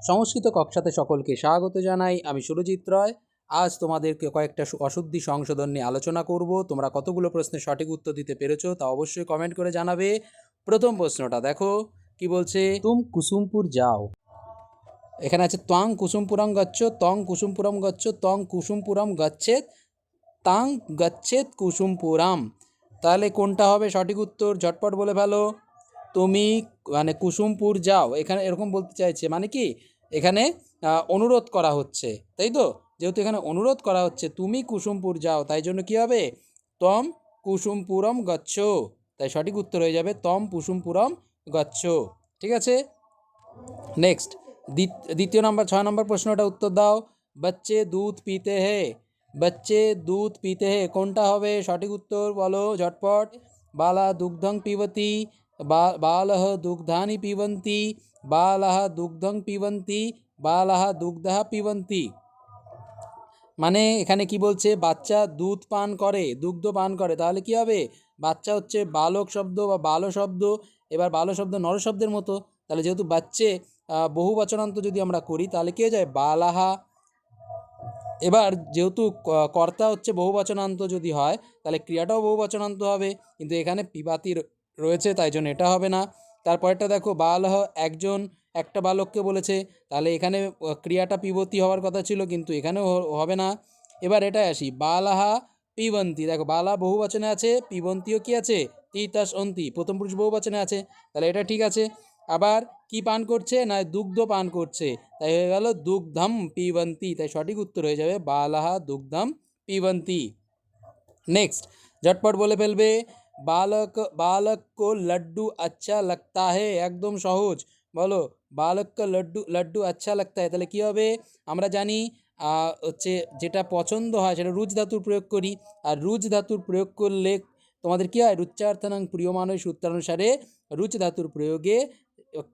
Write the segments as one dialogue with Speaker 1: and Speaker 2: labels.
Speaker 1: সংস্কৃত কক্ষাতে সকলকে স্বাগত জানাই। আমি সুরজিৎ রয়। আজ তোমাদেরকে কয়েকটা অশুদ্ধি সংশোধন নিয়ে আলোচনা করব। তোমরা কতগুলো প্রশ্নের সঠিক উত্তর দিতে পেরেছো তা অবশ্যই কমেন্ট করে জানাবে। প্রথম প্রশ্নটা দেখো কি বলছে, তুম কুসুমপুর যাও। এখানে আছে ত্বং কুসুমপুরম গচ্ছ, তং কুসুমপুরম গচ্ছ, তং কুসুমপুরম গচ্ছেত, তাং গচ্ছেত কুসুমপুরাম। তাহলে কোনটা হবে সঠিক উত্তর? ঝটপট বলে ফেলো। তুমি মানে কুসুমপুর যাও, এখানে এরকম বলতে চাইছে মানে কি, এখানে অনুরোধ করা হচ্ছে, তাই তো? যেহেতু এখানে অনুরোধ করা হচ্ছে তুমি কুসুমপুর যাও, তাই জন্য কি হবে, তম কুসুমপুরম গচ্ছ। তাই সঠিক উত্তর হয়ে যাবে তম কুসুমপুরম গচ্ছ। ঠিক আছে, নেক্সট দ্বিতীয় নাম্বার 6 নম্বর প্রশ্নটা উত্তর দাও। বচ্চে দুধ পিতে হে, বচ্চে দুধ পিতে হে কোনটা হবে সঠিক উত্তর বলো ঝটপট। বালা দুগ্ধং পিবতি, বালহ দুগ্ধানি পিবন্তি, বালাহ দুগ্ধং পিবন্তি, বালাহ দুগ্ধা পিবন্তি। মানে এখানে কি বলছে, বাচ্চা দুধ পান করে, দুগ্ধ পান করে, তাহলে কি হবে, বাচ্চা হচ্ছে বালক শব্দ বা বালো শব্দ। এবার বালো শব্দ নর শব্দের মতো, তাহলে যেহেতু বাচ্চে বহু বচনান্ত যদি আমরা করি তাহলে কি হয়ে যায়, বালাহা। এবার যেহেতু কর্তা হচ্ছে বহু বচনান্ত যদি হয় তাহলে ক্রিয়াটাও বহু বচনান্ত হবে, কিন্তু এখানে পিবাতি রয়েছে তাই জন্য এটা হবে না। তারপরটা দেখো, বালহ একজন একটা বালককে বলেছে, তাহলে এখানে ক্রিয়াটা পিবতী হওয়ার কথা ছিল কিন্তু এখানেও হবে না। এবার এটাই আসি, বালাহা পিবন্তি। দেখো বালা বহু বচনে আছে, পিবন্তিও কি আছে, তিতাস অন্তি প্রথম পুরুষ বহু বচনে আছে, তাহলে এটা ঠিক আছে। আবার কি পান করছে না, দুগ্ধ পান করছে, তাই হয়ে গেল দুগ্ধম পিবন্তি। তাই সঠিক উত্তর হয়ে যাবে বালাহা দুগ্ধম পিবন্তি। নেক্সট झटपट বলে ফেলবে, বালক বালক কো লड्डू अच्छा लगता है। একদম সহজ, বলো বালক কো লड्डू লड्डू अच्छा लगता है। তাহলে কি হবে, আমরা জানি হচ্ছে যেটা পছন্দ হয় সেটা রুজ ধাতুর প্রয়োগ করি, আর রুজ ধাতুর প্রয়োগ করলে তোমাদের কি হয়, রুচ্চার্থনাং প্রিয়মানয় সূত্রানুসারে রুচ ধাতুর প্রয়োগে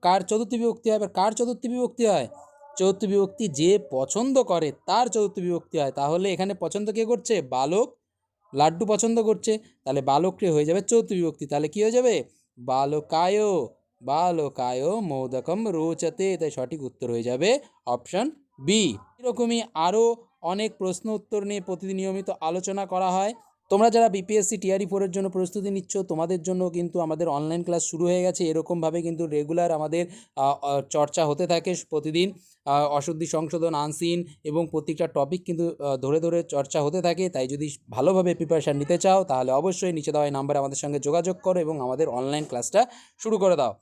Speaker 1: কার চতুর্থী বিভক্তি হয়। এবার কার চতুর্থী বিভক্তি হয়, চতুর্থী বিভক্তি যে পছন্দ করে তার চতুর্থী বিভক্তি হয়। তাহলে এখানে পছন্দ কে করছে, বালক লাড্ডু পছন্দ করছে, তাহলে বালকটি হয়ে যাবে চতুর্থী বিভক্তি। তাহলে কি হয়ে যাবে, বালকায়, বালকায় মোদকম রোচতে। তাই সঠিক উত্তর হয়ে যাবে অপশন বি। এরকমই আরও অনেক প্রশ্ন উত্তর নিয়ে প্রতিদিন নিয়মিত আলোচনা করা হয়। তোমরা যারা বিপিএসসি টিআরই 4-এর জন্য প্রস্তুতি নিচ্ছ তোমাদের জন্য কিন্তু আমাদের অনলাইন ক্লাস শুরু হয়ে গেছে। এরকমভাবে কিন্তু রেগুলার আমাদের চর্চা হতে থাকে প্রতিদিন। অশুদ্ধি সংশোধন, আনসিন এবং প্রত্যেকটা টপিক কিন্তু ধরে ধরে চর্চা হতে থাকে। তাই যদি ভালোভাবে প্রিপারেশান নিতে চাও তাহলে অবশ্যই নিচে দেওয়া এই নাম্বারে আমাদের সঙ্গে যোগাযোগ করো এবং আমাদের অনলাইন ক্লাসটা শুরু করে দাও।